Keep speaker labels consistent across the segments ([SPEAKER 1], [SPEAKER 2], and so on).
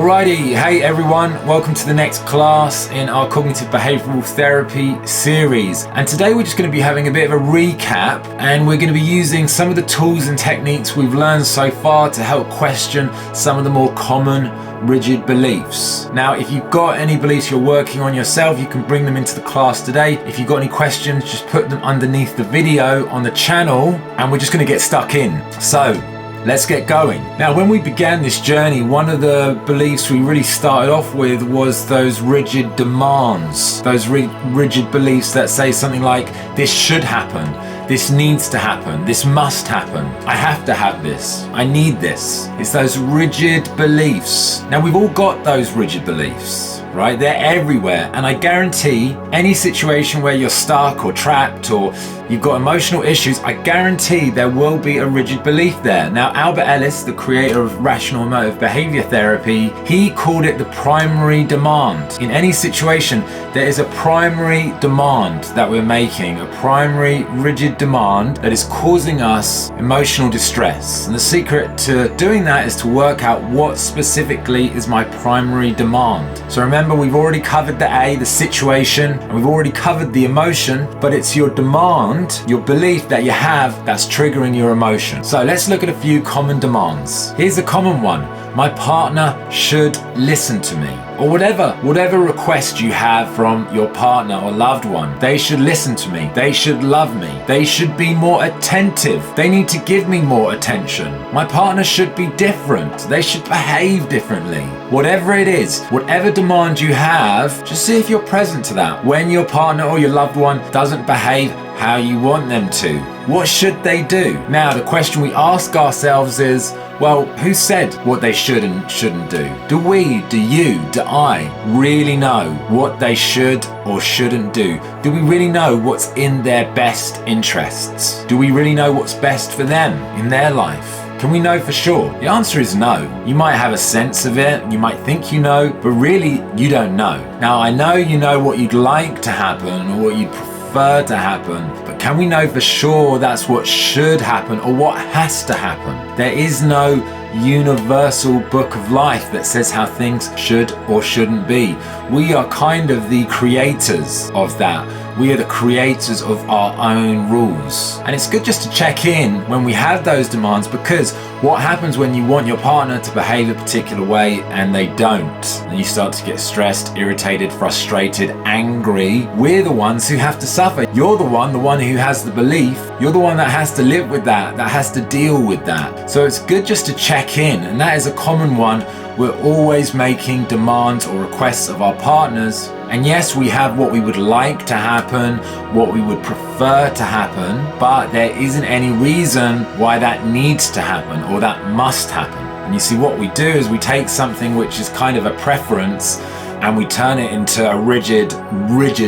[SPEAKER 1] Alrighty, hey everyone, welcome to the next class in our Cognitive Behavioural Therapy series. And today we're just going to be having a bit of a recap, and we're going to be using some of the tools and techniques we've learned so far to help question some of the more common rigid beliefs. Now, if you've got any beliefs you're working on yourself, you can bring them into the class today. If you've got any questions, just put them underneath the video on the channel, and we're just going to get stuck in. So let's get going. Now, when we began this journey, one of the beliefs we really started off with was those rigid demands, those rigid beliefs that say something like, this should happen, this needs to happen, this must happen, I have to have this, I need this. It's those rigid beliefs. Now, we've all got those rigid beliefs, right? They're everywhere, and I guarantee any situation where you're stuck or trapped or you've got emotional issues, I guarantee there will be a rigid belief there. Now, Albert Ellis, the creator of rational emotive behavior therapy, he called it the primary demand. In any situation, there is a primary demand that we're making, a primary rigid demand that is causing us emotional distress. And the secret to doing that is to work out what specifically is my primary demand. So remember, we've already covered the A, the situation, and we've already covered the emotion, but it's your demand, your belief that you have, that's triggering your emotion. So let's look at a few common demands. Here's a common one. My partner should listen to me. Or whatever request you have from your partner or loved one, they should listen to me. They should love me. They should be more attentive. They need to give me more attention. My partner should be different. They should behave differently. Whatever it is, whatever demand you have, just see if you're present to that. When your partner or your loved one doesn't behave how you want them to, what should they do? Now, the question we ask ourselves is, well, who said what they should and shouldn't do? Do we, do you, do I really know what they should or shouldn't do? Do we really know what's in their best interests? Do we really know what's best for them in their life? Can we know for sure? The answer is no. You might have a sense of it, you might think you know, but really you don't know. Now, I know you know what you'd like to happen or what you'd prefer to happen, but can we know for sure that's what should happen or what has to happen? There is no universal book of life that says how things should or shouldn't be. We are kind of the creators of that. We are the creators of our own rules. And it's good just to check in when we have those demands, because what happens when you want your partner to behave a particular way and they don't? And you start to get stressed, irritated, frustrated, angry. We're the ones who have to suffer. You're the one who has the belief. You're the one that has to live with that has to deal with that. So it's good just to check in, and that is a common one. We're always making demands or requests of our partners. And yes, we have what we would like to happen, what we would prefer to happen, but there isn't any reason why that needs to happen or that must happen. And you see, what we do is we take something which is kind of a preference and we turn it into a rigid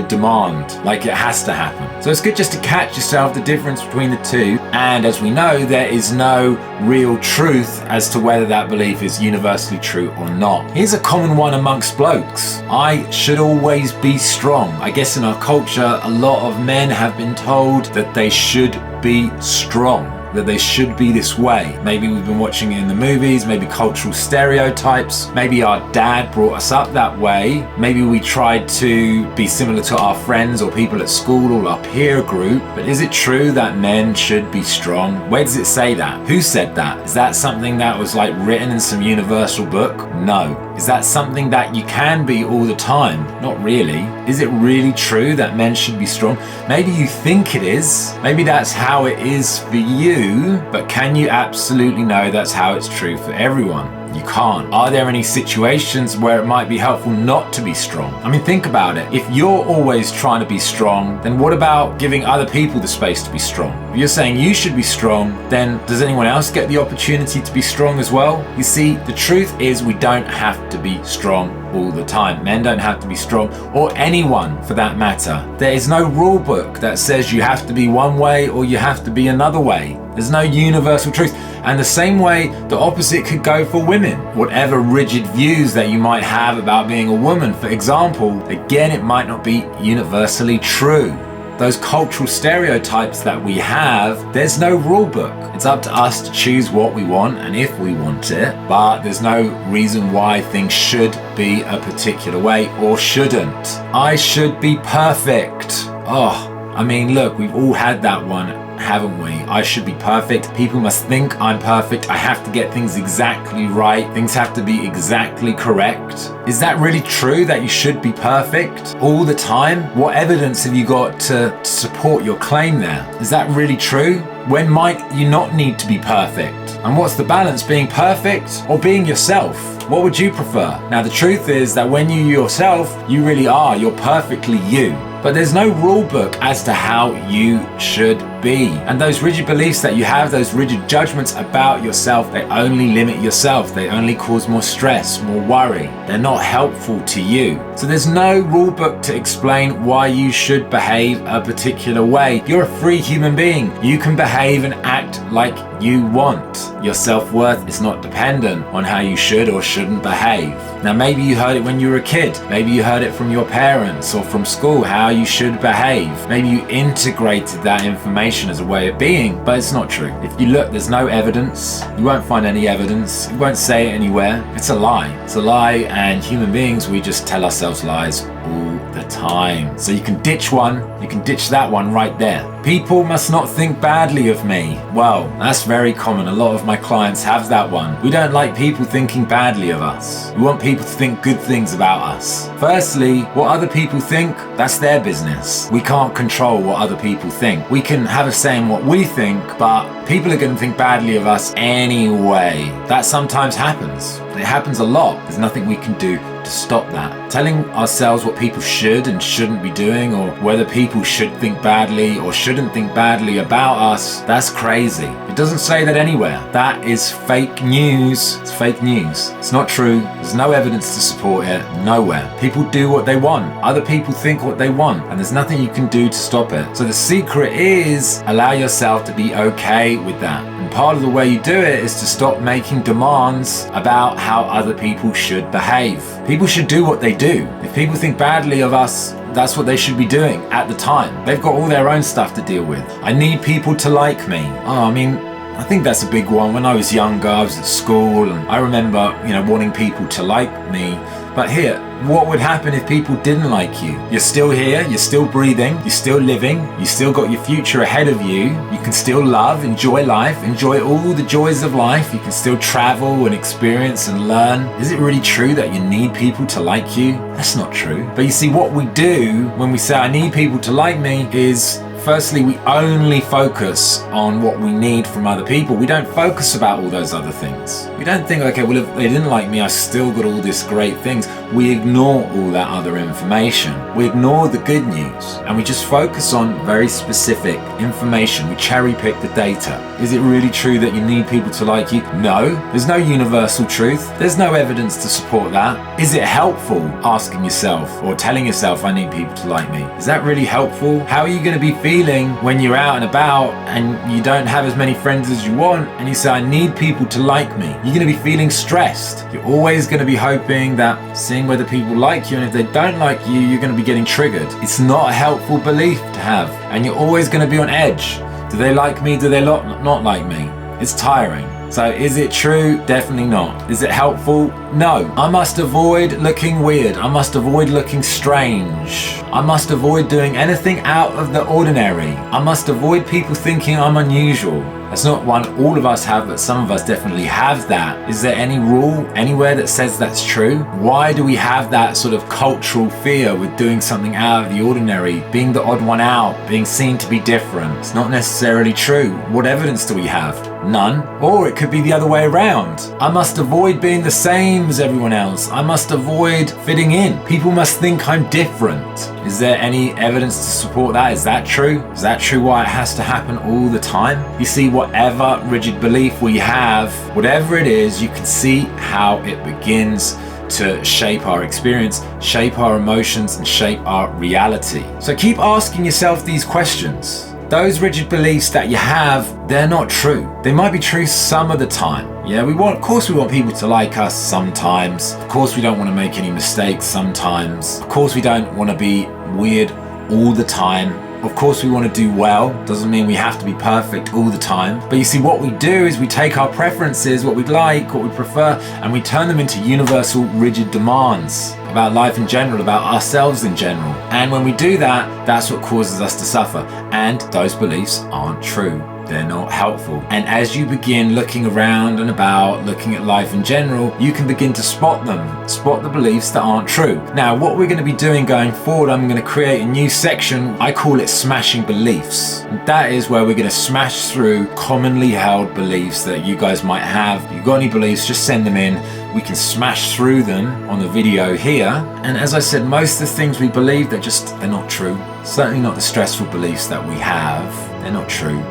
[SPEAKER 1] demand, like it has to happen. So it's good just to catch yourself the difference between the two. And as we know, there is no real truth as to whether that belief is universally true or not. Here's a common one amongst blokes. I should always be strong. I guess in our culture, a lot of men have been told that they should be strong, that they should be this way. Maybe we've been watching it in the movies, maybe cultural stereotypes, maybe our dad brought us up that way, maybe we tried to be similar to our friends or people at school or our peer group. But is it true that men should be strong? Where does it say that? Who said that? Is that something that was like written in some universal book? No. Is that something that you can be all the time? Not really. Is it really true that men should be strong? Maybe you think it is. Maybe that's how it is for you, but can you absolutely know that's how it's true for everyone? You can't. Are there any situations where it might be helpful not to be strong? I mean, think about it. If you're always trying to be strong, then what about giving other people the space to be strong? If you're saying you should be strong, then does anyone else get the opportunity to be strong as well? You see, the truth is we don't have to be strong all the time. Men don't have to be strong, or anyone for that matter. There is no rule book that says you have to be one way or you have to be another way. There's no universal truth. And the same way, the opposite could go for women. Whatever rigid views that you might have about being a woman, for example, again, it might not be universally true. those cultural stereotypes that we have, there's no rule book. It's up to us to choose what we want and if we want it, but there's no reason why things should be a particular way or shouldn't. I should be perfect. I mean, look, we've all had that one, haven't we? I should be perfect. People must think I'm perfect. I have to get things exactly right. Things have to be exactly correct. Is that really true that you should be perfect all the time? What evidence have you got to support your claim there? Is that really true? When might you not need to be perfect? And what's the balance, being perfect or being yourself? What would you prefer? Now, the truth is that when you're yourself, you really are. You're perfectly you. But there's no rule book as to how you should be. And those rigid beliefs that you have, those rigid judgments about yourself, they only limit yourself. They only cause more stress, more worry. They're not helpful to you. So there's no rule book to explain why you should behave a particular way. You're a free human being. You can behave and act like you want. Your self-worth is not dependent on how you should or shouldn't behave. Now, maybe you heard it when you were a kid. Maybe you heard it from your parents or from school, how you should behave. Maybe you integrated that information as a way of being, but it's not true. If you look, there's no evidence. You won't find any evidence. You won't say it anywhere. It's a lie. It's a lie, and human beings, we just tell ourselves lies all the time. So you can ditch one, you can ditch that one right there. People must not think badly of me. Well, that's very common. A lot of my clients have that one. We don't like people thinking badly of us. We want people to think good things about us. Firstly, what other people think, that's their business. We can't control what other people think. We can have a say in what we think, but people are going to think badly of us anyway. That sometimes happens. It happens a lot. There's nothing we can do to stop that. Telling ourselves what people should and shouldn't be doing, or whether people should think badly or shouldn't think badly about us, that's crazy. It doesn't say that anywhere. That is fake news. It's fake news. It's not true. There's no evidence to support it. Nowhere. People do what they want. Other people think what they want, and there's nothing you can do to stop it. So the secret is allow yourself to be okay with that. And part of the way you do it is to stop making demands about how other people should behave. People should do what they do. If people think badly of us, that's what they should be doing at the time. They've got all their own stuff to deal with. I need people to like me. I think that's a big one. When I was younger, I was at school, and I remember, wanting people to like me. But here, what would happen if people didn't like you? You're still here, you're still breathing, you're still living, you still got your future ahead of you. You can still love, enjoy life, enjoy all the joys of life. You can still travel and experience and learn. Is it really true that you need people to like you? That's not true. But you see, what we do when we say I need people to like me is, firstly, we only focus on what we need from other people. We don't focus about all those other things. We don't think, okay, well, if they didn't like me, I still got all these great things. We ignore all that other information. We ignore the good news, and we just focus on very specific information. We cherry pick the data. Is it really true that you need people to like you? No. There's no universal truth. There's no evidence to support that. Is it helpful asking yourself or telling yourself, I need people to like me? Is that really helpful? How are you going to be feeling when you're out and about and you don't have as many friends as you want, and you say, I need people to like me? You're going to be feeling stressed. You're always going to be hoping that, seeing whether people like you, and if they don't like you, you're going to be getting triggered. It's not a helpful belief to have, and you're always going to be on edge. Do they like me? Do they not like me? It's tiring. So is it true? Definitely not. Is it helpful? No. I must avoid looking weird. I must avoid looking strange. I must avoid doing anything out of the ordinary. I must avoid people thinking I'm unusual. That's not one all of us have, but some of us definitely have that. Is there any rule anywhere that says that's true? Why do we have that sort of cultural fear with doing something out of the ordinary, being the odd one out, being seen to be different? It's not necessarily true. What evidence do we have? None. Or it could be the other way around. I must avoid being the same as everyone else. I must avoid fitting in. People must think I'm different. Is there any evidence to support that? Is that true? Is that true why it has to happen all the time? You see, whatever rigid belief we have, whatever it is, you can see how it begins to shape our experience, shape our emotions, and shape our reality. So keep asking yourself these questions. Those rigid beliefs that you have, they're not true. They might be true some of the time. Yeah, of course we want people to like us sometimes. Of course we don't want to make any mistakes sometimes. Of course we don't want to be weird all the time. Of course we want to do well, doesn't mean we have to be perfect all the time. But you see, what we do is we take our preferences, what we'd like, what we prefer, and we turn them into universal rigid demands about life in general, about ourselves in general. And when we do that, that's what causes us to suffer. And those beliefs aren't true. They're not helpful. And as you begin looking around and about, looking at life in general, you can begin to spot them, spot the beliefs that aren't true. Now, what we're going to be doing going forward, I'm going to create a new section. I call it smashing beliefs. And that is where we're going to smash through commonly held beliefs that you guys might have. If you've got any beliefs, just send them in. We can smash through them on the video here. And as I said, most of the things we believe, they're not true. Certainly not the stressful beliefs that we have. They're not true.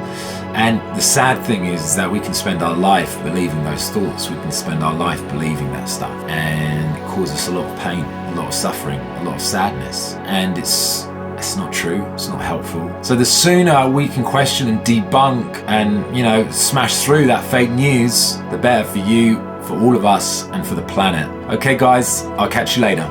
[SPEAKER 1] And the sad thing is that we can spend our life believing those thoughts. We can spend our life believing that stuff. And it causes us a lot of pain, a lot of suffering, a lot of sadness. And it's not true. It's not helpful. So the sooner we can question and debunk and, smash through that fake news, the better for you, for all of us, and for the planet. Okay, guys, I'll catch you later.